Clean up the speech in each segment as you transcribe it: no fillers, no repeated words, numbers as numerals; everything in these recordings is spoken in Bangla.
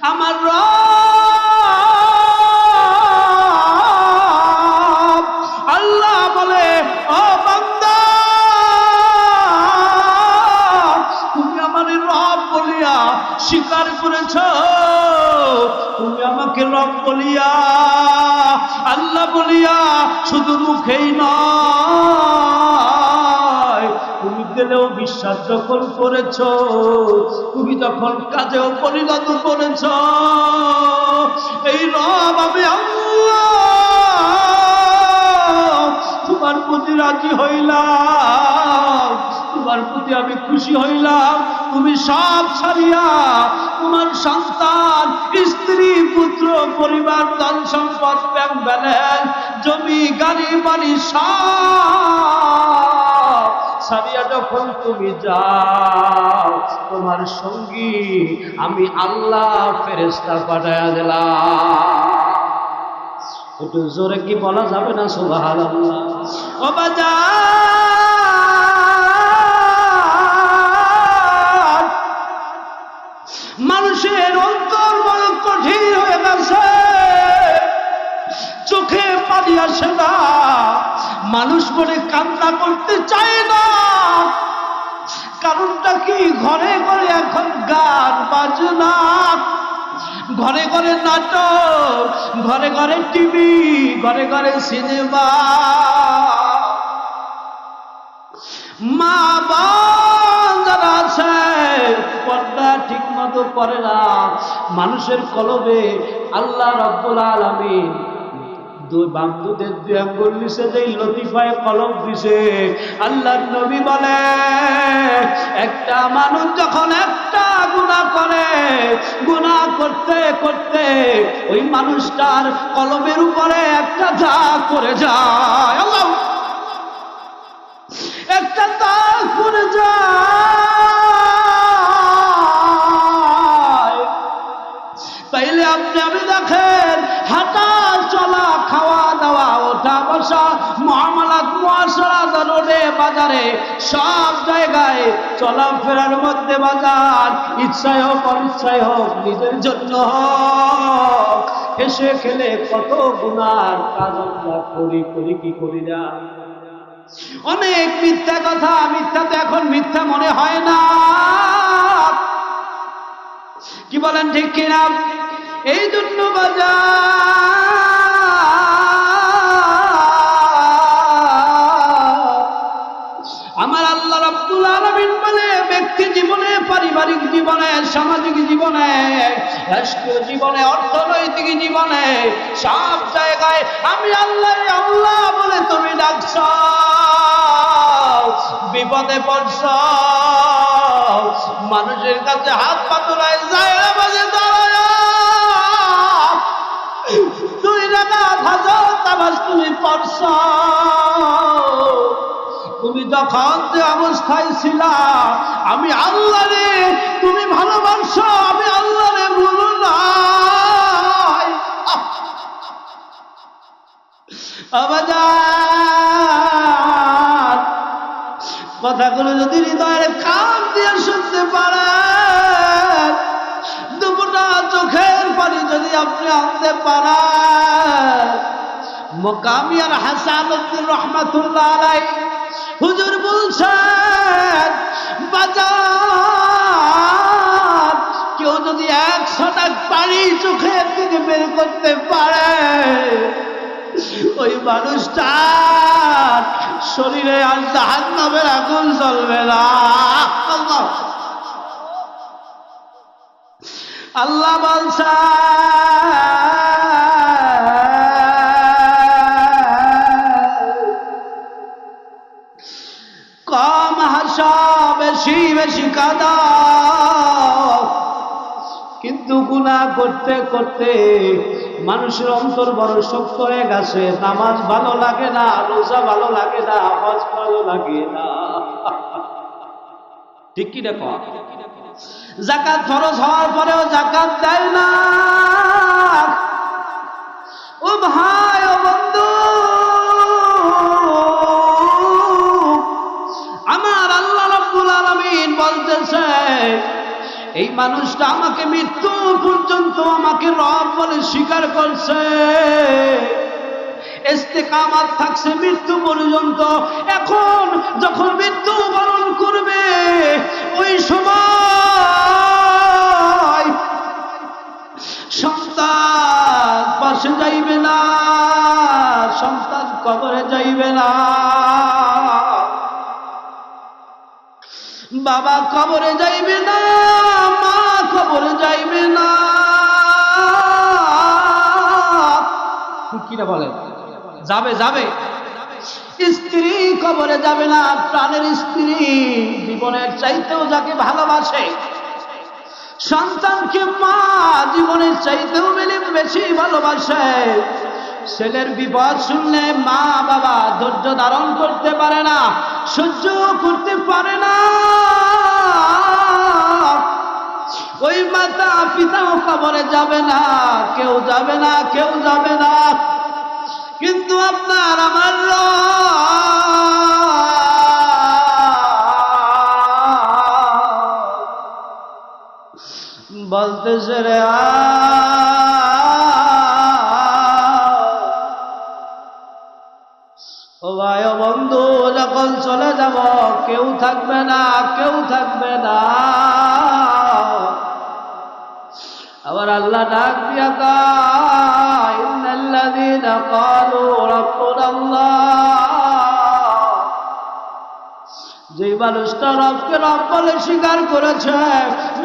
আমার রব আল্লাহ বলে, ও বান্দা, তুমি আমার রব বলিয়া স্বীকার করেছ, তুমি আমাকে রব বলিয়া আল্লাহ বলিয়া শুধু মুখেই নয়, তুমি দিলেও বিশ্বাস যখন করেছ, তুমি যখন কাজেও পরিণত করেছ, এই রব আমি আল্লাহ তোমার প্রতি রাজি হইলাম, তোমার প্রতি আমি খুশি হইলাম। তুমি সব ছাড়িয়া তোমার সন্তান, স্ত্রী, পুত্র, পরিবার, ধন সম্পদ, ব্যাংক ব্যালেন্স, জমি, গাড়ি, বাড়ি সব ছাড়িয়া যখন তুমি যাও, তোমার সঙ্গী আমি আল্লাহ ফেরেশতা পাঠাইয়া দিলাম। একটু জোরে কি বলা যাবে না সুবহানাল্লাহ? ও বাজার, মানুষের অন্তর বড় কঠিন হয়ে গেছে, চোখে পানি আসে না, মানুষ করে কান্না করতে চায় না। কারণটা কি? ঘরে ঘরে এখন গান বাজনা, ঘরে ঘরে নাটক, ঘরে ঘরে টিভি, ঘরে ঘরে সিনেমা। মা বাবা যারা আছে পর্দা ঠিক মতো করে না, মানুষের কলবে আল্লাহ রাব্বুল আলামিন দুই বান্ধুদের দুই আঙ্গুল নিচে যেই লতিফায় কলম দিছে, আল্লাহর নবী বলে, একটা মানুষ যখন একটা গুনাহ করে, গুনাহ করতে করতে ওই মানুষটার কলমের উপরে একটা দাগ পড়ে যায়, আল্লাহ, একটা দাগ পড়ে যায়। তাইলে আপনি আমি দেখেন, হাঁটা চলা, খাওয়া দাওয়া, ওঠা বসা, মুআমালাত, মুআশারাত, রোডে বাজারে সব জায়গায় চলাফেরার মধ্যে বাজার, ইচ্ছায় হোক অনিচ্ছায় হোক, নিজের জন্য হোক, হেসে খেলে কত গুনার কাজ আমরা করি কি করি না। অনেক মিথ্যা কথা, মিথ্যা তো এখন মিথ্যা মনে হয় না, কি বলেন ঠিক কিনা? এই জন্য আমার আল্লাহ রাব্বুল আলামিন বলে, ব্যক্তি জীবনে, পারিবারিক জীবনে, সামাজিক জীবনে, রাষ্ট্রীয় জীবনে, অর্থনৈতিক জীবনে, সব জায়গায় আমি আল্লাহ আল্লাহ বলে তুমি ডাকছ, বিপদে পড়ছ, মানুষের কাছে হাত পাতলায় যায় বাজে তুই রাত হাজার তামাজ তুমি পড়ছ, তুমি যখন যে অবস্থায় ছিলা, আমি আল্লাহ রে তুমি ভালোবাসো, আমি আল্লাহ রে ভুলো নাই। আবাজান, কথাগুলো যদি হৃদয়ের কান দিয়ে শুনতে পারেন, দুপুরটা চোখের পানি যদি আপনি আনতে পারেন, মুকামিয়ার হাসানুদ্দিন রহমাতুল্লাহ আলাইহি হুজুর বলছেন, বাজার, কেউ যদি 100টা পানি চোখের থেকে বের করতে পারে, ওই মানুষটার শরীরে আর জাহান্নামের আগুন জ্বলবে না। আল্লাহ বলছে, কম হাসা, বেশি বেশি কাঁদা, কিন্তু গুনাহ করতে করতে মানুষের অন্তর বড় শক্ত হয়ে গেছে, নামাজ ভালো লাগে না, রোজা ভালো লাগে না, হজ ভালো লাগে না, ঠিক কি দেখো? যাকাত ফরজ হওয়ার পরেও যাকাত দেয় না। ও ভাই, ও বন্ধু, আমার আল্লাহ রাব্বুল আলামিন বলতেছে, এই মানুষটা আমাকে মৃত্যু পর্যন্ত তো আমাকে রব বলে স্বীকার করছে, ইস্তেকামাত থাকছে মৃত্যু পর্যন্ত। এখন যখন মৃত্যু বরণ করবে ওই সময় সন্তান পাশে যাইবে না, সন্তান কবরে যাইবে না, বাবা কবরে যাইবে না, মা কবরে যাইবে না। কিনা বলেন? যাবে যাবে। স্ত্রী কবরে যাবে না, প্রাণের স্ত্রী জীবনের চাইতেও যাকে ভালোবাসে, সন্তানকে মা জীবনের চাইতেও বেশি ভালোবাসে। ছেলের বিপদ শুনলে মা বাবা ধৈর্য ধারণ করতে পারে না, সহ্য করতে পারে না। ওই মাতা পিতাও কবরে যাবে না, কেউ যাবে না, কেউ যাবে না। কিন্তু আপনার আমার বলতেছে রে ও ভাই ও বন্ধু, যখন চলে যাব কেউ থাকবে না, কেউ থাকবে না। আবার আল্লাহ ডাক দিয়া কয় ইন্নাল্লাযীনা ক্বালু রাব্বুনাল্লাহ, যে মানুষটা রবকে রব বলে স্বীকার করেছে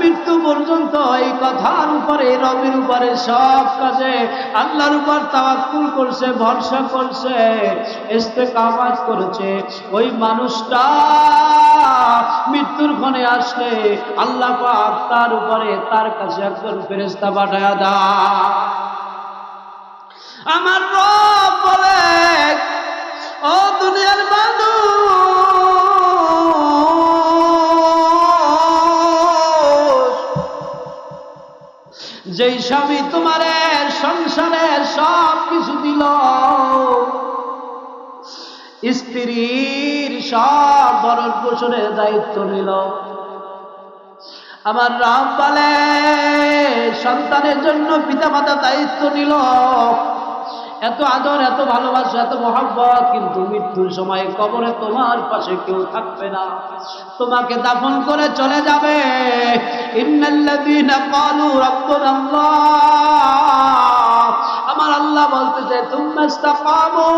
মৃত্যু পর্যন্ত এই কথার উপরে, রবের উপরে সব কাজে আল্লাহর উপর তাওয়াক্কুল করছে, ভরসা করছে, ইস্তেকামাত করেছে, ওই মানুষটা মৃত্যুর ক্ষণে আসলে আল্লাহ পাক তার উপরে, তার কাছে একজন ফেরেশতা পাঠায়া দেয়। আমার রব বলে ও দুনিয়ার মানুষ, যেই স্বামী তোমারে সংসারে সব কিছু দিল, স্ত্রীর সব ভরণ পোষণের দায়িত্ব নিল, আমার রব বলে সন্তানের জন্য পিতামাতা দায়িত্ব নিল, এত আদর, এত ভালোবাসা, এত মহব্বত, কিন্তু মৃত্যুর সময় কবরে তোমার পাশে কেউ থাকবে না, তোমাকে দাফন করে চলে যাবে। ইন্নাল্লাযীনা ক্বালু রাব্বুনাল্লাহ, আমার আল্লাহ বলতেছে তুম্মা ইসতাকামু,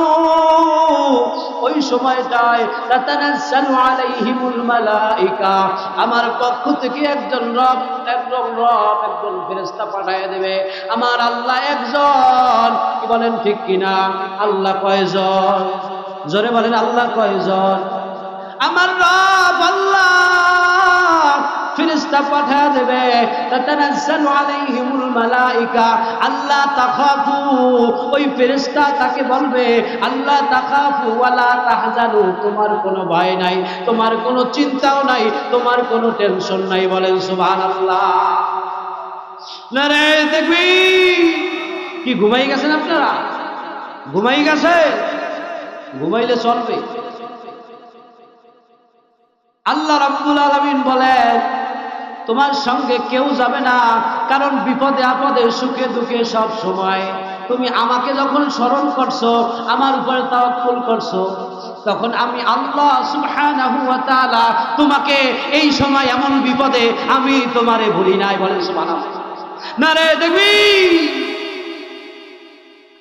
ওই সময়টায় তাতানাজ্জালু আলাইহিমুল মালায়েকা, আমার পক্ষ থেকে একজন ফেরেশতা পাঠিয়ে দেবে। আমার আল্লাহ একজন, কি বলেন ঠিক কিনা? আল্লাহ কয়জন? জোরে বলেন আল্লাহ কয়জন? আমার রব আল্লাহ ফেরেশতা পাঠিয়ে দেবে। তাতানাজ্জালু আলাইহিমুল মালায়েকা আল্লাহ তাখাফু, ওই ফেরেশতা তাকে বলবে আল্লাহ তাখাফু ওয়ালা তাহজানু, তোমার কোনো ভয় নাই, তোমার কোনো চিন্তাও নাই, তোমার কোনো টেনশন নাই। বলেন সুবহানাল্লাহ। নারে তাকবীর। কি ঘুমাই গেছেন আপনারা? ঘুমাই গেছে? ঘুমাইলে চলবে? আল্লাহ রাব্বুল আলামিন বলেন তোমার সঙ্গে কেউ যাবে না, কারণ বিপদে আপদে সুখে দুঃখে সব সময় তুমি আমাকে যখন স্মরণ করছো, আমার উপরে তাওয়াক্কুল করছো, তখন আমি আল্লাহ সুবহানাহু ওয়া তাআলা তোমাকে এই সময় এমন বিপদে আমি তোমারে ভুলি নাই। বলেন সুবহানাল্লাহ। নারে তাকবীর।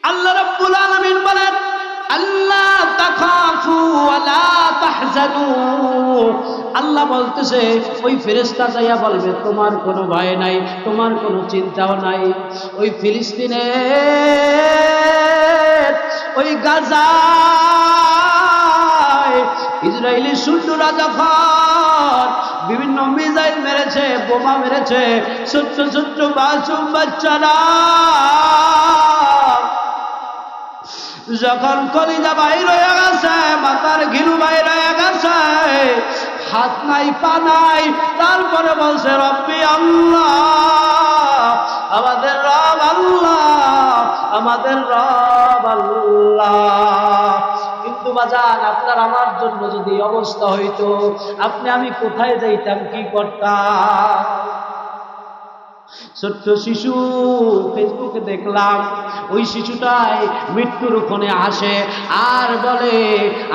আল্লাহ রাব্বুল আলামিন বলেন আল্লাহ তাখাফু ওয়া লা তাহজানু, আল্লাহ বলতেছে ওই ফেরেশতা যাইয়া বলবে তোমার কোনো ভয় নাই, তোমার কোনো চিন্তাও নাই। ওই ফিলিস্তিনে ওই গাজায় ইসরায়েলি সৈন্যরা যখন বিভিন্ন মিসাইল মেরেছে, বোমা মেরেছে, ছোট্ট ছোট্ট মাসুম বাচ্চারা যখন কলিজা বাইর হয়ে গেছে, মাথার ঘিলু বাইর হয়ে গেছে, হাত নাই পা নাই, তারপরে বলছে রব্বি আল্লাহ, আমাদের রব আল্লাহ, আমাদের রব আল্লাহ। কিন্তু বাজান আপনার আমার জন্য যদি অবস্থা হইতো, আপনি আমি কোথায় যাইতাম, কি করতাম? ছোট্ট শিশু ফেসবুকে দেখলাম, ওই শিশুটাই মৃত্যুর ওখানে আসে আর বলে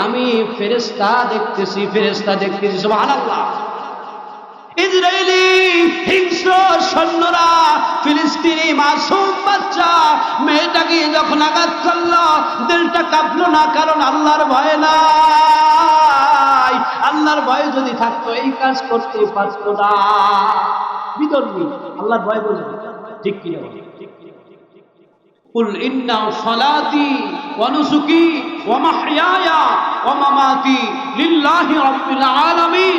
আমি ফেরেশতা দেখতেছি, ফেরেশতা দেখতেছি। সুবহানাল্লাহ। ইসরায়েলি হিংস্র সৈন্যরা ফিলিস্তিনি মাসুম বাচ্চা মেয়েটাকে যখন আঘাত করলো, দিলটা কাঁপলো না, কারণ আল্লাহর ভয় নাই। আল্লাহর ভয় যদি থাকতো এই কাজ করতে পারতো না। বিদর্মী আল্লাহর ভয় বুঝবে, ঠিক কি না? কুল ইন্না সালাতি ওয়া নুসুকি ওয়া মাহইয়ায়া ওয়া মামাতি লিল্লাহি রাব্বিল আলামিন।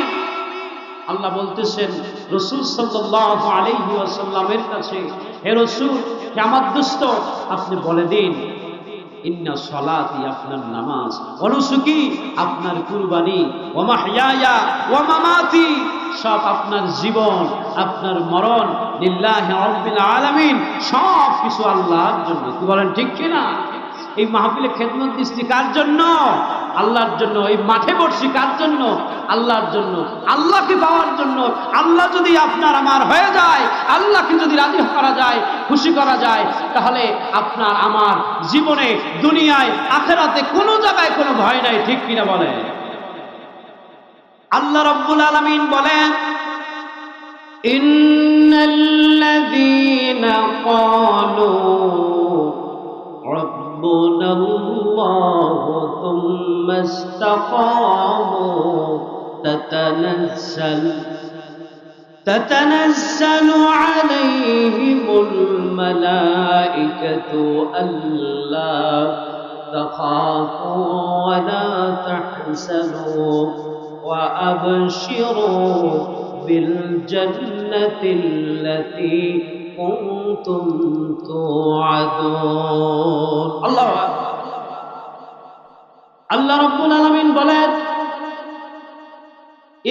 আল্লাহ বলতেছেন রাসূল সাল্লাল্লাহু আলাইহি ওয়াসাল্লামের কাছে, হে রাসূল, কিয়ামত দুষ্ট আপনি বলে দিন, ইন্না সালাতি আপনার নামাজ, ওয়া নুসুকি আপনার কুরবানি, ওয়া মাহইয়ায়া ওয়া মামাতি সব আপনার জীবন, আপনার মরণ, লিল্লাহি রাব্বিল আলামিন, সব কিছু আল্লাহর জন্য। কি বলেন ঠিক কি না? এই মাহফিলে খেদমত দিচ্ছি কার জন্য? আল্লাহর জন্য। এই মাঠে বসছি কার জন্য? আল্লাহর জন্য। আল্লাহকে পাওয়ার জন্য। আল্লাহ যদি আপনার আমার হয়ে যায়, আল্লাহকে যদি রাজি করা যায়, খুশি করা যায়, তাহলে আপনার আমার জীবনে, দুনিয়ায়, আখিরাতে কোনো জায়গায় কোনো ভয় নাই। ঠিক কিনা বলে? আল্লাহ রাব্বুল আলামিন বলেন, ইন্নাল্লাযীনা ক্বালু রাব্বুনাল্লাহু থুম্মা ইসতাকামু তাতানাজ্জালু আলাইহিমুল মালাইকাতু আল্লা তাখাফু ওয়া লা তাহজানু وأبشروا بالجنة التي كنتم توعدون الله أكبر الله رب العالمين বলেন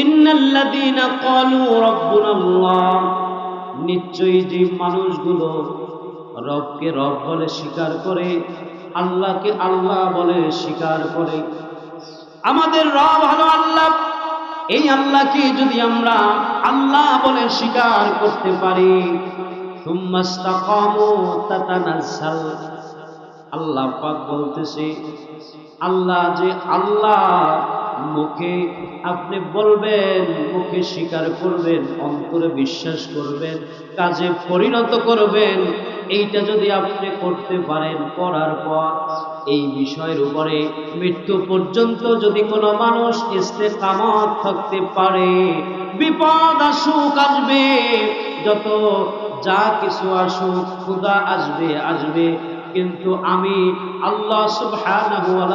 ইন্নাল্লাযীনা ক্বালু রাব্বুনা আল্লাহ, নিশ্চয়ই যে মানুষগুলো রবকে রব বলে স্বীকার করে, আল্লাহকে আল্লাহ বলে স্বীকার করে, আমাদের রব হলো আল্লাহ, এই আল্লাহকে যদি আমরা আল্লাহ বলে স্বীকার করতে পারি, সুম্মা ইসতাকামু তাতানাজ্জাল, আল্লাহ পাক বলতেছে আল্লাহ যে আল্লাহ, মুখে আপনি বলবেন, মুখে স্বীকার করবেন, অন্তরে বিশ্বাস করবেন, কাজে পরিণত করবেন, এইটা যদি আপনি করতে পারেন, করার পর এই বিষয়ের উপরে মৃত্যু পর্যন্ত যদি কোনো মানুষ ইস্তেকামত থাকতে পারে, বিপদ আসুক আসবে, যত যা কিছু আসুক, ক্ষুধা আসবে আসবে, কিন্তু আমি আল্লাহ সুবহানাহু ওয়া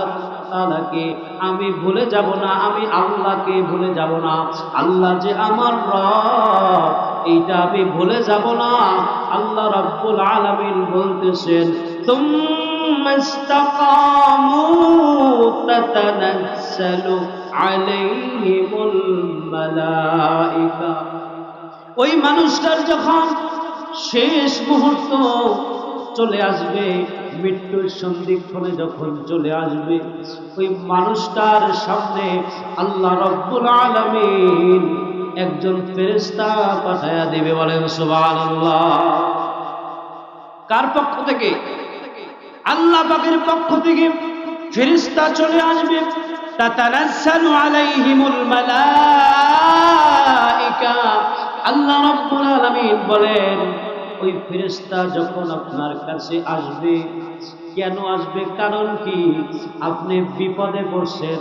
তাআলাকে আমি ভুলে যাব না, আমি আল্লাহকে ভুলে যাব না। আল্লাহ যে আমার রব, এইটা আমি ভুলে যাব না। আল্লাহ রাব্বুল আলামিন বলতেছেন, তুম্মা ইসতাকামু তাতানাজ্জালু আলাইহিমুল মালাইকা, ওই মানুষটার যখন শেষ মুহূর্ত চলে আসবে, মৃত্যুর সন্ধিক্ষণে যখন চলে আসবে, ওই মানুষটার সামনে আল্লাহ রাব্বুল আলামিন একজন ফেরেশতা পাঠায়া দেবে। বলেন সুবহানাল্লাহ। কার পক্ষ থেকে? আল্লাহ পাকের পক্ষ থেকে ফেরেশতা চলে আসবে। তাতানাজ্জালু আলাইহিমুল মালাইকা, আল্লাহ রাব্বুল আলামিন বলেন ওই ফেরেশতা যখন আপনার কাছে আসবে, কেন আসবে, কারণ কি? আপনি বিপদে পড়ছেন,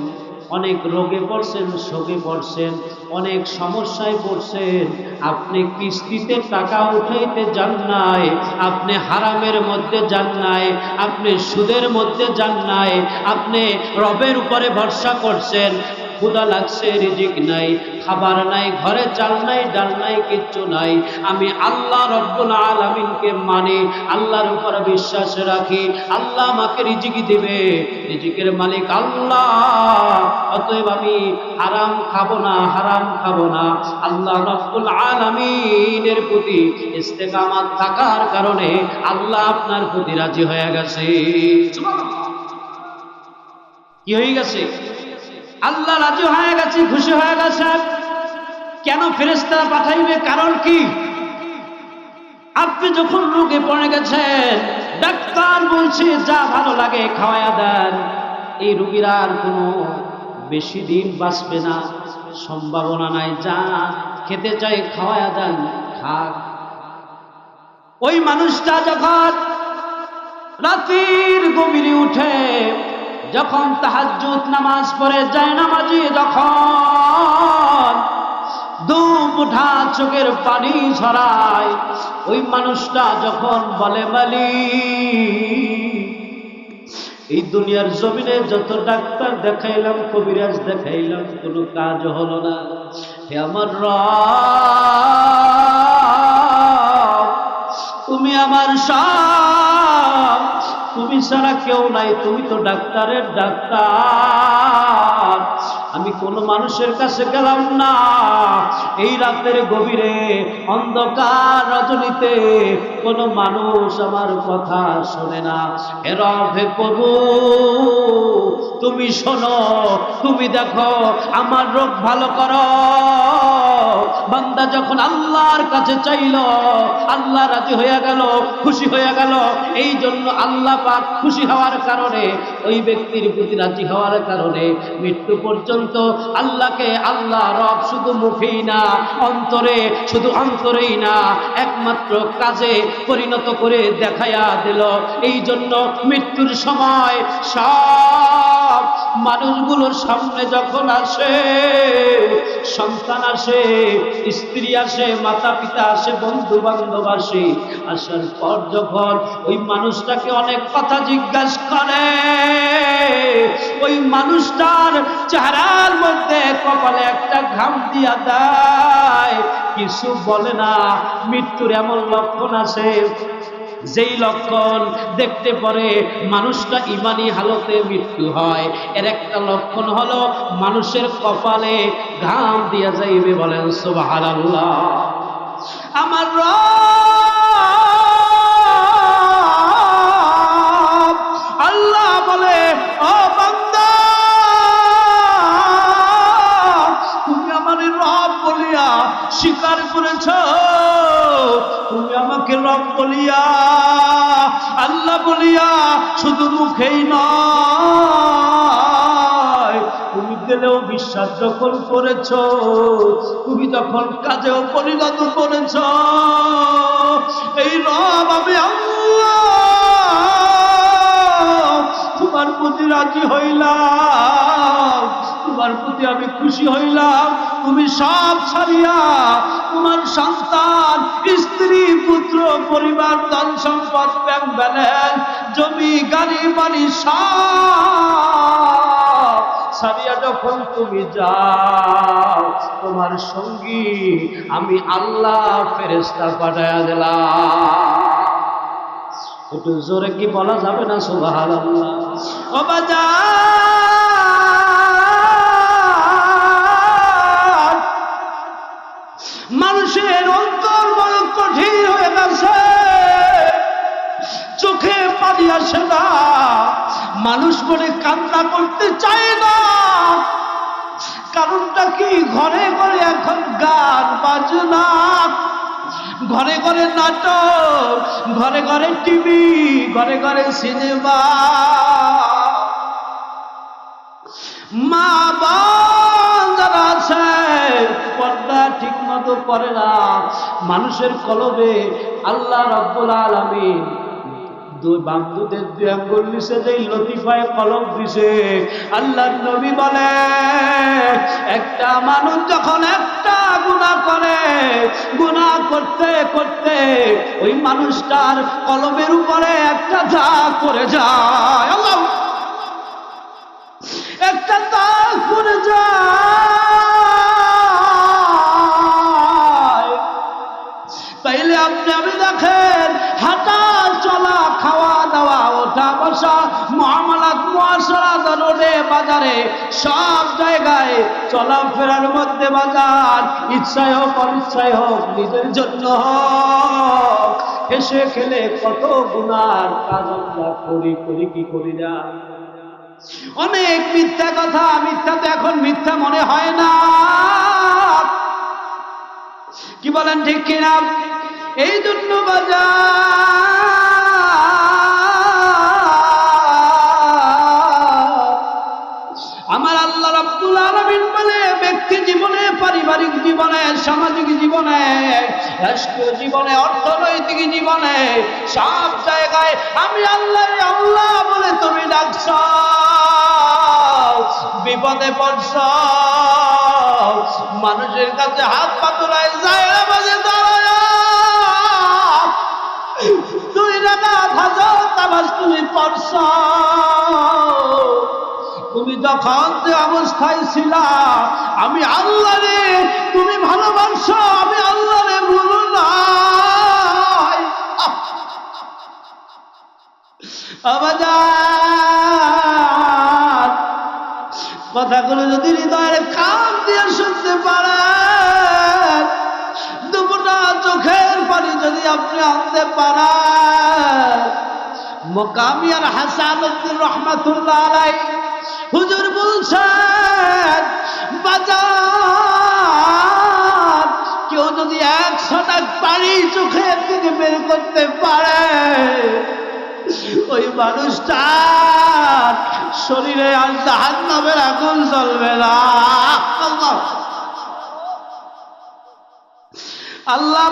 অনেক রোগে পড়ছেন, শোকে পড়ছেন, অনেক সমস্যায় পড়ছেন, আপনি কিস্তিতে টাকা উঠাইতে যান নাই, আপনি হারামের মধ্যে যান নাই, আপনি সুদের মধ্যে যান নাই, আপনি রবের উপরে ভরসা করছেন, ক্ষুধা লাগছে, রিজিক নাই, খাবার নাই, ঘরে চাল নাই, ডাল নাই, কিচ্ছু নাই, আমি আল্লাহ রব্বুল আলামিনকে মানি, আল্লাহর উপর বিশ্বাস রাখি, আল্লাহ আমাকে রিজিক দিবে, রিজিকের মালিক আল্লাহ, অতএব আমি হারাম খাবো না, হারাম খাবো না। আল্লাহ রব্বুল আলামিনের প্রতি ইস্তেকামাত থাকার কারণে আল্লাহ আপনার প্রতি রাজি হয়ে গেছে। কি হয়ে গেছে? আল্লাহ রাজি হয়ে গেছে, খুশি হয়ে গেছে। কেন ফেরেশতা পাঠাইবে? কারণ কি? আপনি যখন রোগে পড়ে গেছেন, ডাক্তার বলছে যা ভালো লাগে খাওয়ায়া দেন, এই রোগীর আর কোনো বেশি দিন বাঁচবে না, সম্ভাবনা নাই, যা খেতে চাই খাওয়ায়া দেন, খাক। ওই মানুষটা যখন রাতের গভীরে উঠে, যখন তাহাজ্জুদ নামাজ পড়ে যায়, নামাজি যখন দুম উঠা চোখের পানি ঝরায়, ওই মানুষটা যখন বলে মালিক, এই দুনিয়ার জমিনে যত ডাক্তার দেখাইলাম, কবিরাজ দেখাইলাম, কোনো কাজ হলো না, হে আমার রব, তুমি আমার সব, তুমি ছাড়া কেউ নাই, তুমি তো ডাক্তারের ডাক্তার, আমি কোনো মানুষের কাছে গেলাম না, এই রাতের গভীরে অন্ধকার রজনীতে কোনো মানুষ আমার কথা শোনে না, হে রব, হে প্রভু, তুমি শোনো, তুমি দেখো, আমার রোগ ভালো করো। বান্দা যখন আল্লাহর কাছে চাইল, আল্লাহ রাজি হয়ে গেল, খুশি হয়ে গেল। এই জন্য আল্লাহ পাক খুশি হওয়ার কারণে, ওই ব্যক্তির প্রতি রাজি হওয়ার কারণে মৃত্যু পর্যন্ত আল্লাহকে আল্লাহ রব শুধু মুখেই না, অন্তরে, শুধু অন্তরেই না, একমাত্র কাজে পরিণত করে দেখায়া দিল। এই জন্য মৃত্যুর সময় সব মানুষগুলোর সামনে যখন আসে, সন্তান আসে, স্ত্রী আসে, মাতা পিতা আসে, বন্ধু বান্ধব আসে, আসার পর যখন ওই মানুষটাকে অনেক কথা জিজ্ঞাসা করে, ওই মানুষটার চেহারার মধ্যে কপালে একটা ঘাম দিয়া দেয়, কিছু বলে না। মৃত্যুর এমন লক্ষণ আছে, যেই লক্ষণ দেখতে পরে মানুষটা ইমানি হালতে মৃত্যু হয়, এর একটা লক্ষণ হলো মানুষের কপালে ঘাম দিয়া যাইবে। বলেন সুবহানাল্লাহ। আমার রব আল্লাহ বলে, ও বান্দা, তুমি আমার রব বলিয়া স্বীকার করেছ, তুমি আমাকে রব বলিয়া, আল্লাহ বলিয়া শুধু মুখেই নয়, তুমি দিলেও বিশ্বাস যখন করেছ, তুমি যখন কাজেও পরিণত করেছ, এই রব আমি আল্লাহ তোমার প্রতি রাজি হইলাম, তোমার প্রতি আমি খুশি হইলাম। তুমি সব ছাড়িয়া তোমার সন্তান, স্ত্রী, পুত্র, পরিবার, ধন সম্পদ, ব্যাংক ব্যালেন্স, জমি, গাড়ি, বাড়ি সব ছাড়িয়া যখন তুমি যাও, তোমার সঙ্গী আমি আল্লাহ ফেরেশতা পাঠায়া দিলাম। একটু জোরে কি বলা যাবে না সুবহানাল্লাহ? ও বাজার, মানুষের অন্তর বড় কঠিন হয়ে গেছে, চোখে পানি আসে না, মানুষ বলে কান্না করতে চায় না। কারণটা কি? ঘরে ঘরে এখন গান বাজনা, ঘরে ঘরে নাটক, ঘরে ঘরে টিভি, ঘরে ঘরে সিনেমা। মা বোন যারা আছে পর্দা ঠিক মতো করে না, মানুষের কলবে আল্লাহ রাব্বুল আলামিন দুই বান্ধুদের দুই আঙ্গুল নিচে যেই লতিফায় কলম দিছে, আল্লাহর নবী বলে, একটা মানুষ যখন একটা গুনাহ করে, গুনাহ করতে করতে ওই মানুষটার কলমের উপরে একটা দাগ পড়ে যায়, আল্লাহ, একটা দাগ পড়ে যায়। তাইলে আপনি আমি দেখেন, হাঁটা চলা, খাওয়া দাওয়া, ওঠা বসা, মুআমালাত, মুআশারাত, রোডে বাজারে সব জায়গায় চলাফেরার মধ্যে বাজার, ইচ্ছায় হোক অনিচ্ছায় হোক, নিজের জন্য হোক, হেসে খেলে কত গুনার কাজ আমরা করি কি করি না। অনেক মিথ্যা কথা, মিথ্যা তো এখন মিথ্যা মনে হয় না, কি বলেন ঠিক কিনা? এই জন্য বাজার আমার আল্লাহ রাব্বুল আলামিন বলে ব্যক্তি জীবনে, পারিবারিক জীবনে, সামাজিক জীবনে, রাষ্ট্রীয় জীবনে, অর্থনৈতিক জীবনে, সব জায়গায় আমি আল্লাহ আল্লাহ বলে তুমি ডাকছ, বিপদে পড়ছ, মানুষের কাছে হাত পাতলায় যায় বাজে দুই রাকাত হাজার নামাজ তুমি পড়ছ, তুমি যখন যে অবস্থায় ছিলা আমি আল্লাহ রে তুমি ভালোবাসো, আমি আল্লাহ রে ভুলো নাই। আবাজান কথাগুলো যদি হৃদয়ের কান দিয়ে শুনতে পারেন, দুপুরটা চোখের পানি যদি আপনি আনতে পারেন, মুকামিয়ার হাসানুদ্দিন রহমাতুল্লাহ আলাইহি হুজুর বলছেন বাজার কেউ যদি 100 টাকা পানি চোখের থেকে বের করতে পারে ওই মানুষটার শরীরে আর জাহান্নামের আগুন জ্বলবে না। আল্লাহ আল্লাহ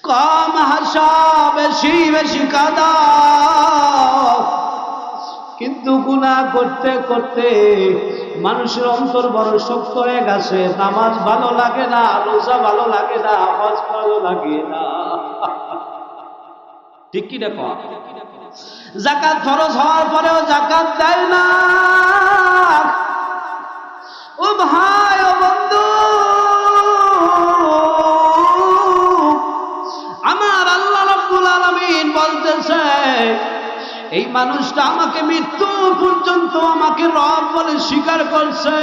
কম হাসা বেশি বেশি কাঁদা, কিন্তু গুনাহ করতে করতে মানুষের অন্তর বড় শক্ত হয়ে গেছে, নামাজ ভালো লাগে না, রোজা ভালো লাগে না, হজ ভালো লাগে না, ঠিক কি দেখো, যাকাত ফরজ হওয়ার পরেও যাকাত দেয় না। ও ভাই ও বন্ধু, আমার আল্লাহ রাব্বুল আলামিন বলতেছে এই মানুষটা আমাকে মৃত্যু পর্যন্ত আমাকে রব বলে স্বীকার করছে,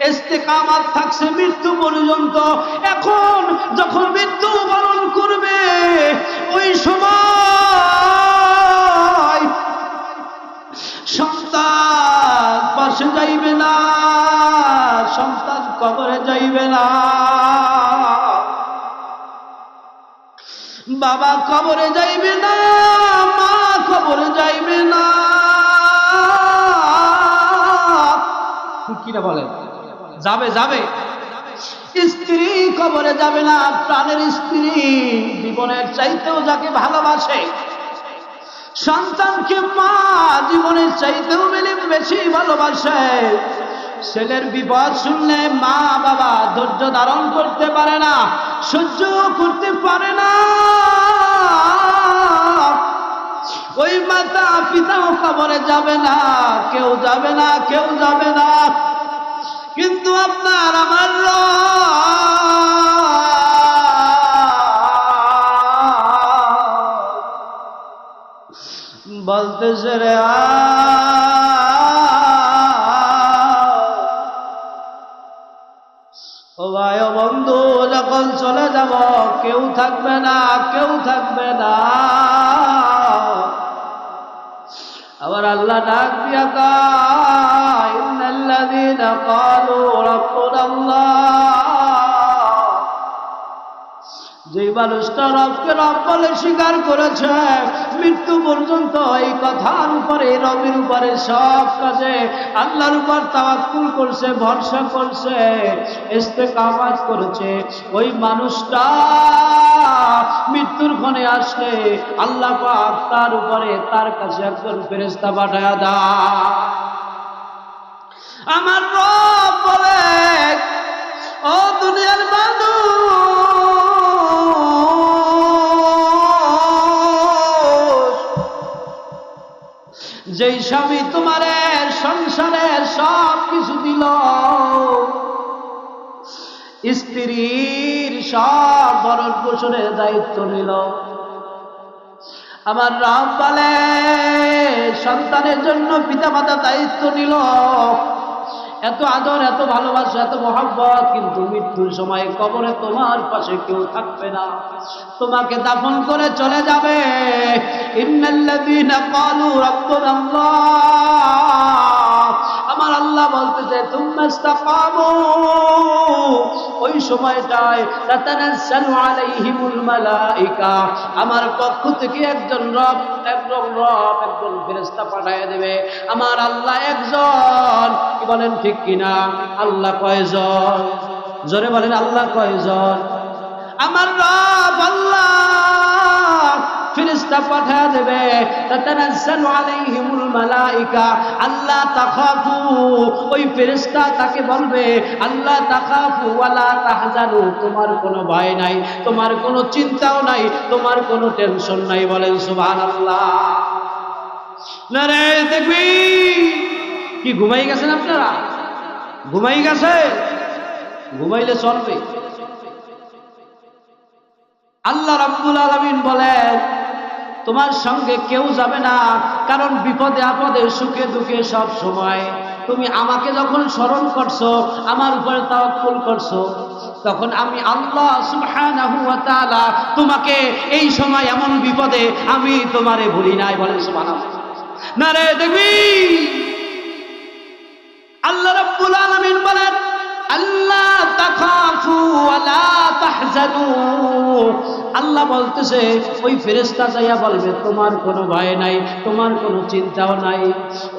ইস্তেকামাত থাকছে মৃত্যু পর্যন্ত। এখন যখন মৃত্যু বরণ করবে ওই সময় সন্তান পাশে যাইবে না, সন্তান কবরে যাইবে না, বাবা কবরে যাইবে না, মা কবরে যাইবে না, কিনা বলে যাবে যাবে, স্ত্রী কবরে যাবে না, প্রাণের স্ত্রী জীবনের চাইতেও যাকে ভালোবাসে, সন্তানকে মা জীবনের চাইতেও বেশি ভালোবাসে, ছেলের বিপদ শুনলে মা বাবা ধৈর্য ধারণ করতে পারে না, সহ্য করতে পারে না, ওই মাতা পিতাও কবরে যাবে না, কেউ যাবে না, কেউ যাবে না, কিন্তু আপনার আমার বলতেছে রে ও ভাই ও বন্ধু, যখন চলে যাব কেউ থাকবে না, কেউ থাকবে না। আবার আল্লাহ ডাক দিয়া কয় ইন্নাল্লাযীনা ক্বালু রাব্বুনাল্লাহ, যে মানুষটা রবকে রব বলে স্বীকার করেছে মৃত্যু পর্যন্ত এই কথার উপরে, রবের উপরে সব কাজে আল্লাহর উপর তাওয়াক্কুল করছে, ভরসা করছে, ইস্তেকামাত করেছে, ওই মানুষটা মৃত্যুর ক্ষণে আসলে আল্লাহ পাক তার উপরে তার কাছে একজন ফেরেশতা পাঠায়া দেয়। আমার রব বলে ও দুনিয়ার মানুষ, যেই স্বামী তোমার সংসারের সব কিছু দিল, স্ত্রীর সব ভরণ পোষণের দায়িত্ব নিল, আমার রব বলে সন্তানের জন্য পিতা মাতা দায়িত্ব নিল, এত আদর, এত ভালোবাসা, এত মহব্বত, কিন্তু মৃত্যুর সময় কবরে তোমার পাশে কেউ থাকবে না, তোমাকে দাফন করে চলে যাবে। ইন্নাল্লাযীনা ক্বালু রাব্বুনাল্লাহ, আমার আল্লাহ বলতেছে তুম্মা ইসতাকামু, ওই সময়টায় তাতানাজ্জালু আলাইহিমুল মালায়েকা, আমার পক্ষ থেকে একজন ফেরেশতা পাঠিয়ে দেবে। আমার আল্লাহ একজন, কি বলেন ঠিক কিনা? আল্লাহ কয়জন? জোরে বলেন আল্লাহ কয়জন? আমার রব আল্লাহ ফেরেশতা পাঠিয়ে দেবে। তাতানাজ্জালু আলাইহিমুল মালায়েকা আল্লাহ তাখাফু, ওই ফেরেশতা তাকে বলবে আল্লাহ তাখাফু ওয়ালা তাহজানু, তোমার কোনো ভয় নাই, তোমার কোনো চিন্তাও নাই, তোমার কোনো টেনশন নাই। বলেন সুবহানাল্লাহ। নারে তাকবীর। কি ঘুমাই গেছেন আপনারা? ঘুমাই গেছে? ঘুমাইলে চলবে? আল্লাহ রাব্বুল আলামিন বলেন তোমার সঙ্গে কেউ যাবে না, কারণ বিপদে আপদে সুখে দুঃখে সব সময় তুমি আমাকে যখন স্মরণ করছো, আমার উপরে তাওয়াক্কুল করছো, তখন আমি আল্লাহ সুবহানাহু ওয়া তাআলা তোমাকে এই সময় এমন বিপদে আমি তোমারে ভুলি নাই। বলেন সুবহানাল্লাহ। নারে তাকবীর। আল্লাহ রাব্বুল আলামিন বলেন আল্লাহ তাখাফু ওয়ালা তাহজানু, আল্লাহ বলতেছে ওই ফেরেশতা যাইয়া বলবে তোমার কোনো ভয় নাই, তোমার কোনো চিন্তাও নাই।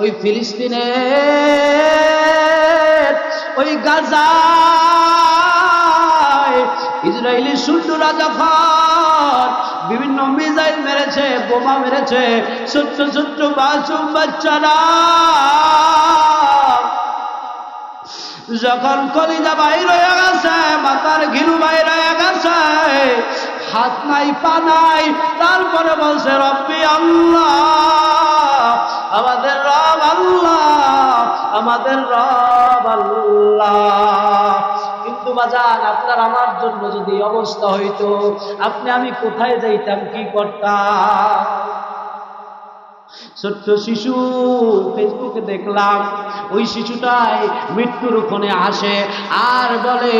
ওই ফিলিস্তিনের ওই গাজায় ইসরায়েলি সৈন্যরা যখন বিভিন্ন মিসাইল মেরেছে, বোমা মেরেছে, ছোট্ট ছোট্ট মাসুম বাচ্চারা যখন কলিজা বাইর হয়ে গেছে, মাথার ঘিলু বাইর হয়ে গেছে, হাত নাই পা নাই, তারপরে বলছে রব্বি আল্লাহ, আমাদের রব আল্লাহ, আমাদের রব আল্লাহ। কিন্তু বাজান আপনার আমার জন্য যদি অবস্থা হইতো, আপনি আমি কোথায় যাইতাম, কি করতাম? ছোট্ট শিশু ফেসবুকে দেখলাম, ওই শিশুটাই মৃত্যুর ওখানে আসে আর বলে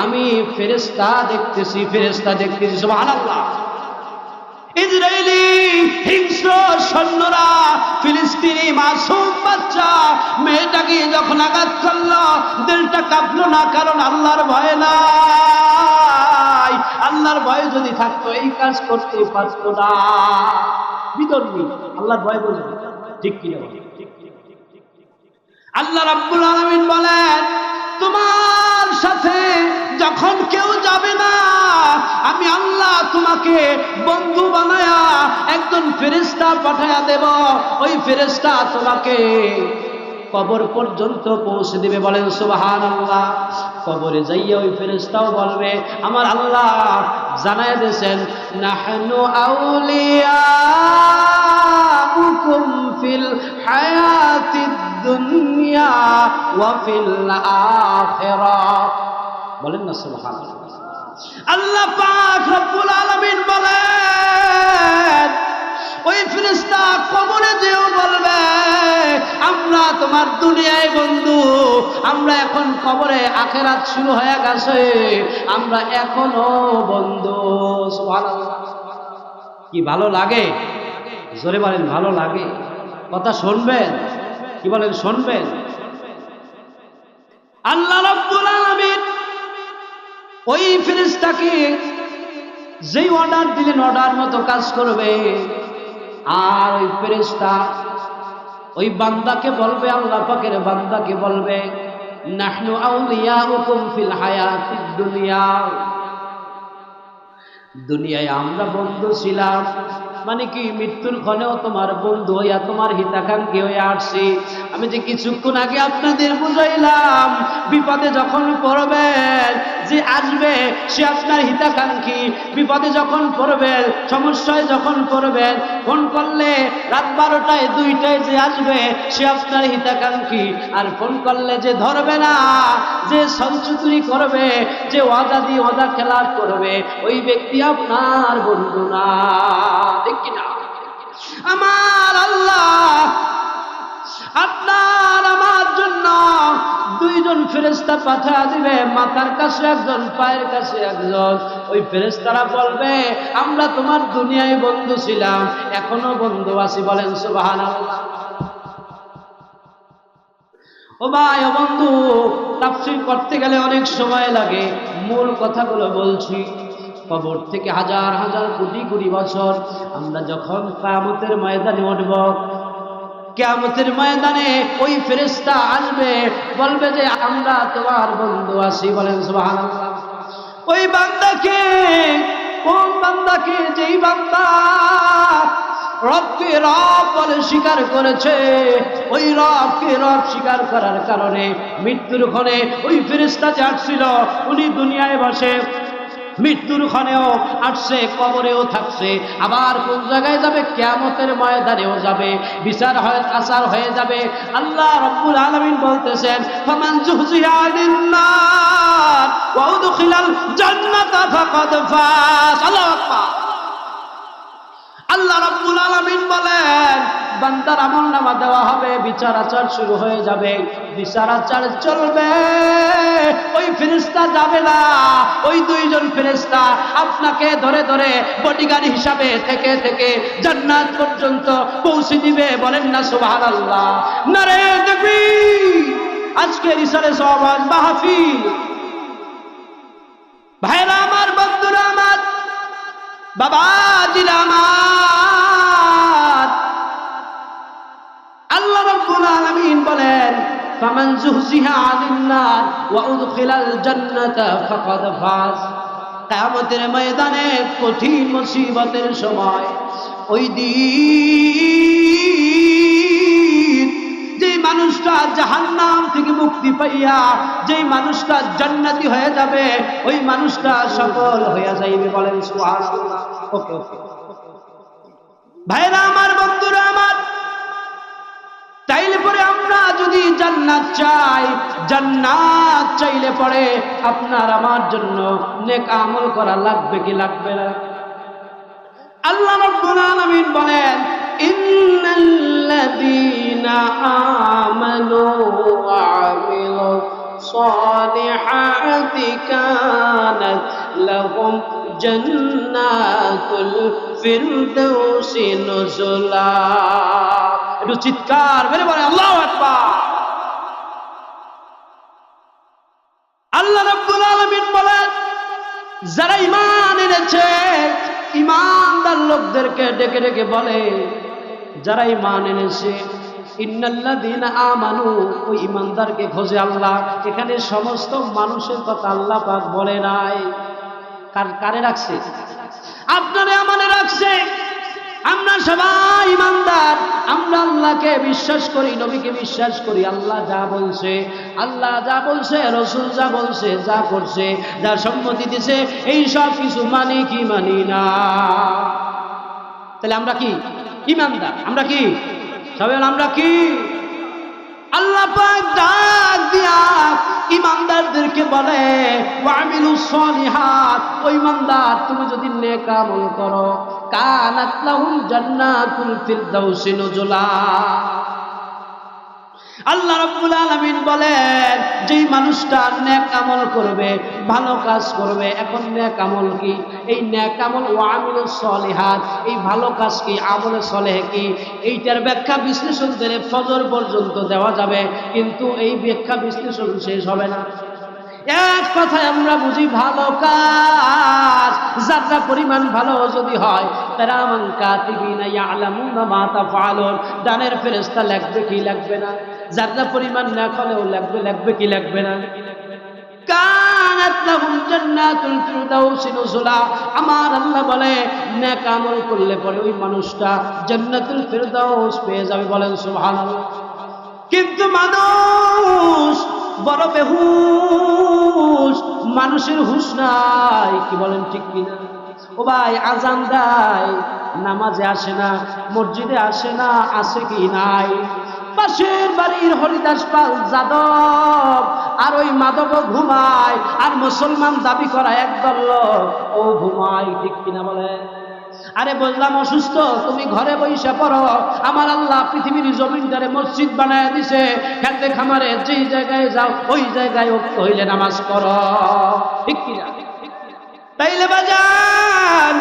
আমি ফেরেশতা দেখতেছি, ফেরেশতা দেখতেছি। সুবহানাল্লাহ। ইসরায়েলি হিংস্র সৈন্যরা ফিলিস্তিনি মাসুম বাচ্চা মেয়েটাকে যখন আঘাত করলো, দিলটা কাঁপলো না, কারণ আল্লাহর ভয় নাই। আল্লাহর ভয় যদি থাকতো এই কাজ করতে পারতো না। বিদর্মী আল্লাহর ভয় বলবে, ঠিক কি না? আল্লাহ রাব্বুল আলামিন বলেন তোমার সাথে যখন কেউ যাবে না, আমি আল্লাহ তোমাকে বন্ধু বানায়া একজন ফেরেশতা পাঠায়া দেব। ওই ফেরেশতা তোমাকে কবর পর্যন্ত পৌঁছে দিবে। বলেন সুবহানাল্লাহ। কবরে যাইয়া ওই ফেরেশতাও বলবে আমার আল্লাহ জানায় দিয়েছেন নাহনু আউলিয়াউকুম ফিল হায়াতিদ দুনিয়া ওয়া ফিল আখিরাহ। বলেন না সুবহানাল্লাহ। আল্লাহ পাক রব্বুল আলামিন বলেন ওই ফেরেশতা কবরে যেও বলবে আমরা তোমার দুনিয়ায় বন্ধু, আমরা এখন কবরে, আখিরাত শুরু হয়ে গেছে, আমরা এখনো বন্ধু। সুবহানাল্লাহ। কি ভালো লাগে? জোরে বলেন ভালো লাগে? কথা শুনবেন? কি বলেন শুনবেন? আল্লাহ রাব্বুল আলামিন ওই ফেরেশতাকে যেই অর্ডার দিলেন অর্ডার মতো কাজ করবে। আর ওই ফেরেশতা ওই বান্দাকে বলবে, আল্লাহ পাকের বান্দাকে বলবে নাহনু আউলিয়াউকুম ফিল হায়াতিদ দুনিয়া, দুনিয়ায় আমরা বন্ধু ছিলাম, মানে কি মৃত্যুর ক্ষণেও তোমার বন্ধু হইয়া তোমার হিতাকাঙ্ক্ষী হয়ে আসছি। আমি যে কিছুক্ষণ আগে আপনাদের বুঝাইলাম বিপদে যখন পড়বেন যে আসবে সে আপনার হিতাকাঙ্ক্ষী, বিপদে যখন পড়বেন, সমস্যায় যখন পড়বেন, ফোন করলে রাত 12টায় 2টায় যে আসবে সে আপনার হিতাকাঙ্ক্ষী। আর ফোন করলে যে ধরবে না, যে সঞ্চুরি করবে, যে ওয়াদা দিয়ে ওয়াদা খেলাপ করবে, ওই ব্যক্তি আপনার বন্ধু না। ঠিক কিনা? আমার আল্লাহ আপনার আমার জন্য দুইজন ফেরেশতা পাঠা দিবে, মাথার কাছে একজন, পায়ের কাছে একজন। ওই ফেরেশতারা বলবে, আমরা তোমার দুনিয়ায় বন্ধু ছিলাম, এখনো বন্ধু আছি। বলেন সুবহানাল্লাহ। ও ভাই, ও বন্ধু, তাফসীর করতে গেলে অনেক সময় লাগে, মূল কথাগুলো বলছি। কবর থেকে হাজার হাজার কোটি কোটি বছর আমরা যখন কিয়ামতের ময়দানে উঠব, কিয়ামতের ময়দানে ওই ফেরেশতা আসবে, বলবে যে আমরা তোমার বন্ধু আছি। বলেন সুবহানাল্লাহ। ওই বান্দাকে, কোন বান্দাকে? যেই বান্দা রবকে রব বলে স্বীকার করেছে, ওই রবকে রব স্বীকার করার কারণে মৃত্যুর ক্ষণে ওই ফেরেশতা যে আসছিল, উনি দুনিয়ায় বসে মৃত্যুর ক্ষণেও আসছে, কবরেও থাকছে, আবার কোন জায়গায় যাবে? কিয়ামতের ময়দানেও যাবে, বিচার হয়, আসার হয়ে যাবে। আল্লাহ রাব্বুল আলামিন বলতেছেন, ফামান যুহজিহা আনিন নার ওয়া উদখিলাল জান্নাতা ফাকাদ ফাজ। আল্লাহু আকবার। আল্লাহ রাব্বুল আলামিন বলেন, বান্দার আমলনামা দেওয়া হবে, বিচার আচার শুরু হয়ে যাবে, বিচার আচার চলবে। ওই ফেরেশতা যাবে না, ওই দুইজন ফেরেশতা আপনাকে ধরে ধরে বডিগার্ড হিসাবে থেকে থেকে জান্নাত পর্যন্ত পৌঁছে দিবে। বলেন না সুবহানাল্লাহ। নারে তাকবীর। আজকে ইসারে সওয়াব মাহফিল, ভাইরা আমার, বন্ধুরা আমার, বাবাজিরা আমার, আল্লাহ রাব্বুল আলামিন বলেন, ফামান যুহজিহা আনিন নার ওয়া উদখিলাল জান্নাতা ফাকাদ ফাজ। কিয়ামতের ময়দানে কঠিন মুসিবতের সময়, ওই দিন যেই মানুষটা জাহান্নাম থেকে মুক্তি পাইয়া যেই মানুষটা জান্নাতি হয়ে যাবে, ওই মানুষটা সফল হয়ে যাইবে। বলেন সুবহানাল্লাহ। ওকে ওকে ভাইরা আমার, বন্ধুরা আমার, তাইলে পরে আমরা যদি জান্নাত চাই, জান্নাত চাইলে পরে আপনার আমার জন্য নেক আমল করা লাগবে কি লাগবে না? আল্লাহ রাব্বুল আলামিন বলেন, ইন্নাল্লাযীনা আমানু ওয়া আমিলুস সালিহাতি কানাত লাহুম জান্নাতুল ফিরদাউসি নুজুলা। একটু চিৎকার মেরে বলে আল্লাহু আকবার। আল্লাহ রাব্বুল আলামিন বলেন, যারা ঈমান এনেছে, ঈমানদার লোকদেরকে ডেকে ডেকে বলে, যারা ঈমান এনেছে, ইন্নাল্লাযীনা আমানু, ওই ঈমানদারকে খোঁজে আল্লাহ। এখানে সমস্ত মানুষের কথা আল্লাহ পাক বলে নাই। কারে রাখছে? আপনারে আমারে রাখছে। আমরা সবাই ঈমানদার, আমরা আল্লাহকে বিশ্বাস করি, নবীকে বিশ্বাস করি। আল্লাহ যা বলছে, আল্লাহ যা বলছে, রাসূল যা বলছে, যা করছে, যা সম্মতি দিয়েছে, এই সব কিছু মানি কি মানি না? তাহলে আমরা কি? ঈমানদার। আমরা কি? সবাই আমরা কি? আল্লাহ পাক ডাক দিয়া ঈমানদারদেরকে বলে, ওয়া আমিলুস সালিহাত, ও ঈমানদার, তুমি যদি নেক আমল করো, কানাত লাহুম জান্নাতুল ফিরদাউসি নুজুলা। আল্লাহ রাব্বুল আলামিন বলেন, যেই মানুষটা নেক আমল করবে, ভালো কাজ করবে। এখন নেক আমল কি? এই নেক আমল ওয়া আমিলুস সালিহাত, এই ভালো কাজ কি, আমলে সালেহ কি, এইটার ব্যাখ্যা বিশ্লেষণ দিলে ফজর পর্যন্ত দেওয়া যাবে, কিন্তু এই ব্যাখ্যা বিশ্লেষণ শেষ হবে না। এক কথায় আমরা বুঝি ভালো কাজ, যাত্রা পরিমাণ ভালো যদি হয়, কিরামান কাতিবিনা ইয়ালামুনা মা তাফআলুন, ডানের ফেরেশতা লিখবে কি লিখবে না? যাত্রা পরিমাণ না হলেও লিখবে কি লিখবে না? কানাত লাহুম জান্নাতুল ফিরদাউসি নুজুলা। আমার আল্লাহ বলে, নেক আমল করলে পরে ওই মানুষটা জান্নাতুল ফিরদাউস পেয়ে যাবে। বলেন সুবহানাল্লাহ। কিন্তু মানুষ বড় বেহুশ, মানুষের হুঁশ নাই। কি বলেন, ঠিক কিনা? ও ভাই, আজান দেয়, নামাজে আসে না, মসজিদে আসে না, আসে কি নাই? পাশের বাড়ির হরিদাস পাল যাদব আর ওই মাধব ঘুমায়, আর মুসলমান দাবি করা একদল লোক ও ঘুমায়। ঠিক কিনা বলে? আরে বললাম অসুস্থ, তুমি ঘরে বইসা পড়ো। আমার আল্লাহ পৃথিবীর জমিনটারে মসজিদ বানায় দিছে, খেতে খামারে যেই জায়গায় যাও ওই জায়গায় ওক্ত হইলে নামাজ পড়ো। ঠিক কিনা? তাইলে বাজান,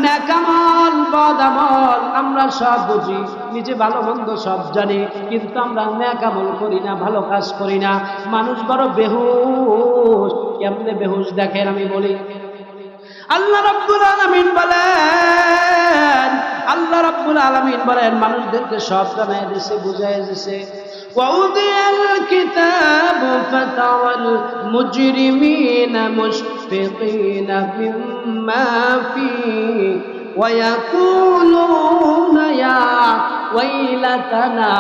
নেকামল বদামল আমরা সব বুঝি, নিজে ভালো মন্দ সব জানি, কিন্তু আমরা নেকামল করি না, ভালো কাজ করি না। মানুষ বড় বেহুশ। কেমনে বেহুশ দেখেন আমি বলি। আল্লাহ রাব্বুল আলামিন বলেন, আল্লাহ রাব্বুল আলামিন বলেন মানুষদেরকে সব জানায় দিয়েছে, বুঝায় দিয়েছে। وَوُضِعَ الْكِتَابُ فَتَرَى الْمُجْرِمِينَ مُشْفِقِينَ مِمَّا فِيهِ وَيَقُولُونَ يَا وَيْلَتَنَا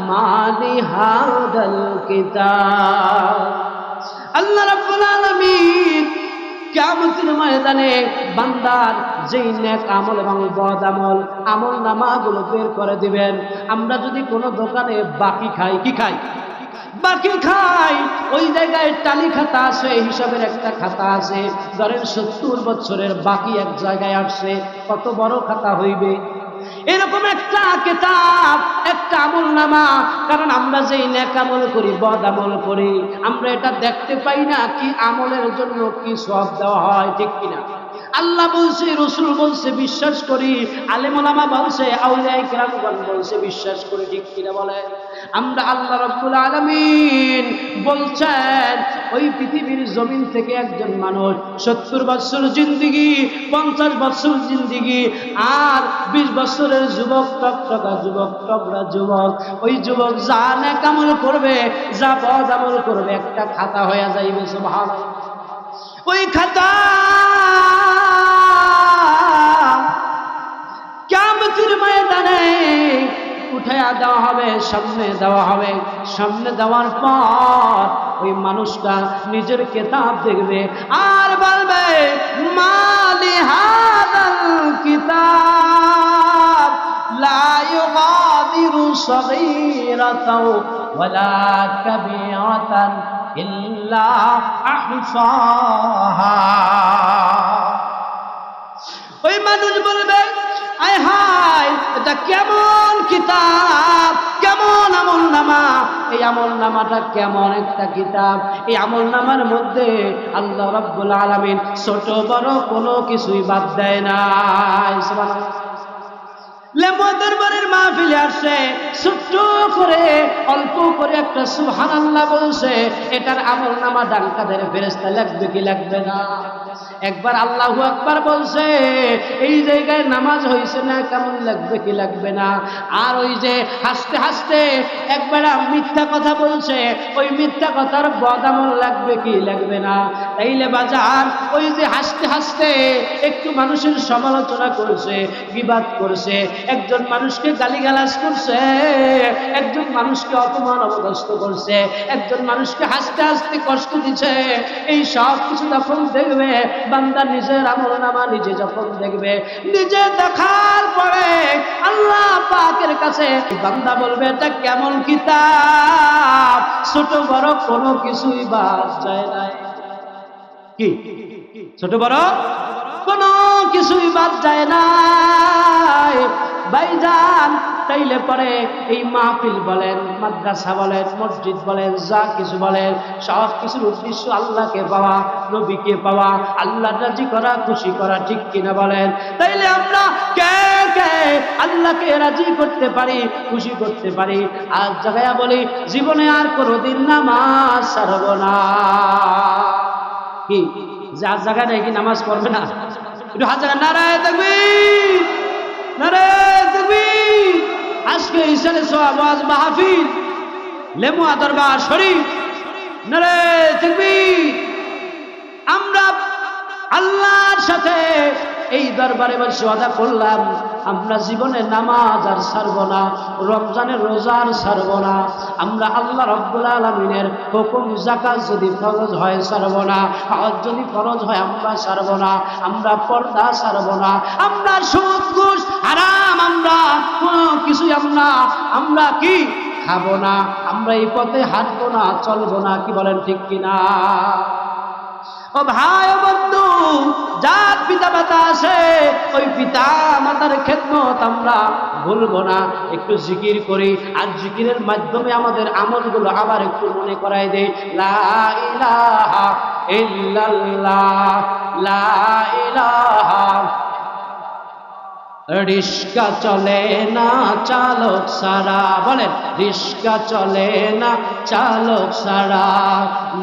مَا لِهَذَا الْكِتَابِ আল্লাহ রাব্বুল আলামিন কিয়ামতের ময়দানে বান্দার যেই নেক আমল এবং বদ আমল, আমল নামাগুলো বের করে দিবেন। আমরা যদি কোনো দোকানে বাকি খাই, কি খাই? বাকি খাই। ওই জায়গায় টালি খাতা আছে, হিসাবের একটা খাতা আছে। ধরেন 70 বছরের বাকি এক জায়গায় আসছে, কত বড় খাতা হইবে? এরকম একটা কিতাব, একটা আমল নামা। কারণ আমরা যেই নেক আমল করি, বদ আমল করি, আমরা এটা দেখতে পাই না কি আমলের জন্য কি সওয়াব দেওয়া হয়। ঠিক কিনা? আল্লাহ বলছে, রাসূল বলছে, বিশ্বাস করি। আলেম ওলামা বলছে, আউলিয়া কিরামগণ বলছে, বিশ্বাস করি। ঠিক কিনা বলে? আমরা আল্লাহ রাব্বুল আলামিন বলছেন ওই পৃথিবীর জমিন থেকে একজন মানুষ 70 বছর জিন্দেগি, 50 বছর জিন্দেগি, আর 20 বছরের যুবক, টকটকা যুবক, টকরা যুবক, ওই যুবক যা নেক আমল করবে, যা বদ আমল করবে, একটা খাতা হয়ে যাইবে। সুবহানাল্লাহ। ওই খাতা কিয়ামতের ময়দানে উঠায়া দেওয়া হবে, সামনে দেওয়া হবে। সামনে দেওয়ার পর ওই মানুষটা নিজের কিতাব দেখবে আর বলবে, মালি হাদাল কিতাব লা ইউগাদিরু সগীরাতাও ওয়ালা কাবীরাতান ইল্লা আহসাহা। ওই মানুষ বলবে, আয় হায়, এটা কেমন কিতাব, কেমন আমল নামা, এই আমল নামাটা কেমন একটা কিতাব। এই আমল নামার মধ্যে আল্লাহ রাব্বুল আলামিন ছোট বড় কোনো কিছুই বাদ দেয় নাই। সুবহানাল্লাহ। লেমো দরবারের মাহফিলে আসছে, ছোট্ট করে অল্প করে একটা সুবহানাল্লাহ বলছে, এটার আমল নামা ডান কাঁধের ফেরেশতা লাগবে কি লাগবে না? একবার আল্লাহু আকবার বলছে, এই জায়গায় নামাজ হয়েছে না, কেমন লাগবে কি লাগবে না? আর ওই যে হাসতে হাসতে একবার মিথ্যা কথা বলছে, ওই মিথ্যা কথার বদামল লাগবে কি লাগবে না? তাইলে বাজার, ওই যে হাসতে হাসতে একটু মানুষের সমালোচনা করছে, বিবাদ করছে, একজন মানুষকে গালিগালাজ করছে, একজন মানুষকে অপমান অপদস্থ করছে, একজন মানুষকে হাসতে হাসতে কষ্ট দিচ্ছে, এই সব কিছু যখন দেখবে বান্দা, নিজের আমলনামা নিজে যখন দেখবে, নিজে দেখার পরে আল্লাহ পাকের কাছে বান্দা বলবে, এটা কেমন কিতাব, ছোট বড় কোনো কিছুই বাদ যায় না। কি ছোট বড় কোনো কিছুই বাদ যায় না ভাইজান। তাইলে পরে এই মাহফিল বলেন, মাদ্রাসা বলেন, মসজিদ বলেন, যা কিছু বলেন, সব কিছুর উদ্দেশ্য আল্লাহকে পাওয়া, নবীকে পাওয়া, আল্লাহ রাজি করা, খুশি করা। ঠিক কিনা বলেন? তাইলে আমরা কে কে আল্লাহকে রাজি করতে পারি, খুশি করতে পারি? আর জায়গায় বলি, জীবনে আর কোনোদিন নামাজ ছাড়ব না। কি যার জায়গায় নাকি নামাজ পড়বে না? একটু হাত জায়গা নারায়ে তাকবীর, নারায়ে তাকবীর। আজকে ইসলামে ওয়াজ মাহফিল, লেমুয়া দরবার শরীফ, নারায়ে তাকবীর। আমরা আল্লাহর সাথে এই দরবারে বসে ওয়াদা করলাম, আমরা জীবনে নামাজ আর ছাড়ব না, রমজানের রোজা আর ছাড়ব না। আমরা আল্লাহ রাব্বুল আলামিনের হুকুম যাকাত যদি ফরজ হয় ছাড়ব না, হজ যদি ফরজ হয় আমরা ছাড়ব না, আমরা পর্দা ছাড়ব না, আমরা সুদ ঘুষ হারাম আমরা কোনো কিছুই আমরা কি খাবো না, আমরা এই পথে হাঁটবো না, চলবো না। কি বলেন ঠিক কিনা? ও ও ভাই ও বন্ধু, যার পিতা মাতা আছে ওই পিতা মাতার খেদমত আমরা ভুলবো না। একটু জিকির করি, আর জিকিরের মাধ্যমে আমাদের আমলগুলো আবার একটু মনে করাই দেই। লা ইলাহা ইল্লাল্লাহ, লা ইলাহা। রিস্কা চলে না চালক ছাড়া, বলেন রিস্কা চলে না চালক ছাড়া,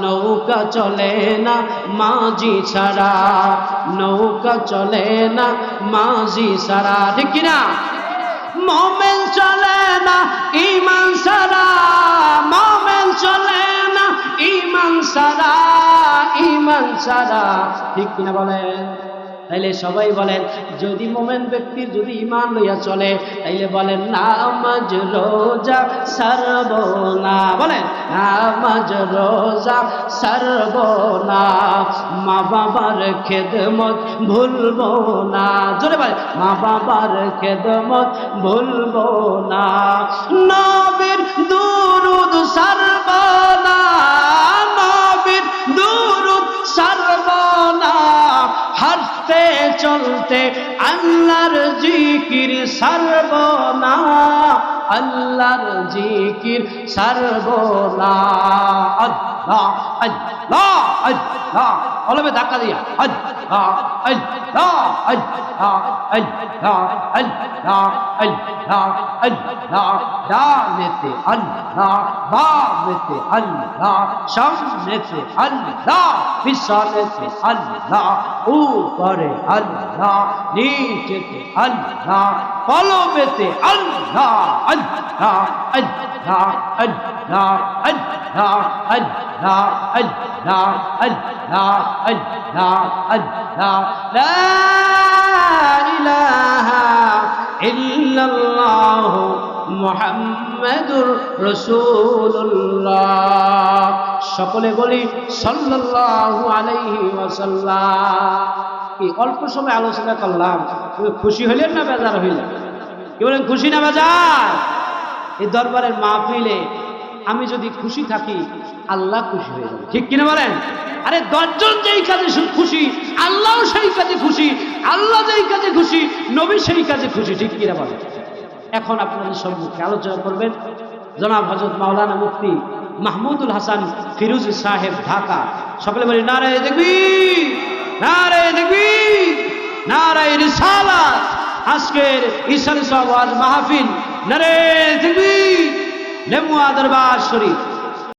নৌকা চলে না মাঝি ছাড়া, নৌকা চলে না মাঝি ছাড়া, ঠিক কিনা? মোমেন চলে না ঈমান ছাড়া, মোমেন চলে না ঈমান ছাড়া, ঈমান ছাড়া, ঠিক কিনা বলেন? তাইলে সবাই বলেন, যদি মোমেন ব্যক্তির যদি ঈমান লইয়া চলে তাইলে বলেন নামাজ রোজা ছাড়ব না, বলেন নামাজ রোজা ছাড়ব না, মা বাবার খেদমত ভুলবো না, জোরে বলেন মা বাবার খেদমত ভুলবো না, নবীর দুরূদ ছাড়ব না, নবীর দুরূদ ছাড়ব না, হাঁটতে চলতে আল্লাহর জিকির ছাড়ব না, আল্লাহর জিকির ছাড়ব না। আল্লাহ আল্লাহ আল্লাহ, বলবে ধাক্কা দিয়া আল্লাহ আল্লাহ আল্লাহ আল্লাহ আল্লাহ আল্লাহ আল্লাহ, ডানেতে আল্লাহ, বামেতে আল্লাহ, সামনেতে আল্লাহ, পিছনেতে আল্লাহ, উপরে আল্লাহ, নিচেতে আল্লাহ, কলবেতে আল্লাহ আল্লাহ আল্লাহ আল্লাহ আল্লাহ আল্লাহ আল্লাহ আল্লাহ আল্লাহ আল্লাহ, লা ইলাহা ইল্লাল্লাহ মুহাম্মাদুর রাসূলুল্লাহ। সকলে বলি সাল্লাল্লাহু আলাইহি ওয়াসাল্লাম। কি অল্প সময় আলোচনা করলাম, খুশি হইলেন না বেজার হইলেন? কি বলেন, খুশি না বেজার? এই দরবারের মাহফিলে আমি যদি খুশি থাকি আল্লাহ খুশি হয়ে যাবে, ঠিক কিনা বলেন? আরে 10 জন যেই কাজে খুশি আল্লাহও সেই কাজে খুশি, আল্লাহ যেই কাজে খুশি নবী সেই কাজে খুশি, ঠিক কিনা বলেন? এখন আপনাদের সম্মুখে আলোচনা করবেন জনাব হযরত মাওলানা মুফতি মাহমুদুল হাসান ফিরোজী সাহেব, ঢাকা। সকলে বলি নারায়ে তাকবীর, নারায়ে তাকবীর, নারায়ে রিসালাত। আজকের ঈশান সাওয়াজ মাহফিল নারায়ে তাকবীর, নেমুয়া দরবার শরীফ।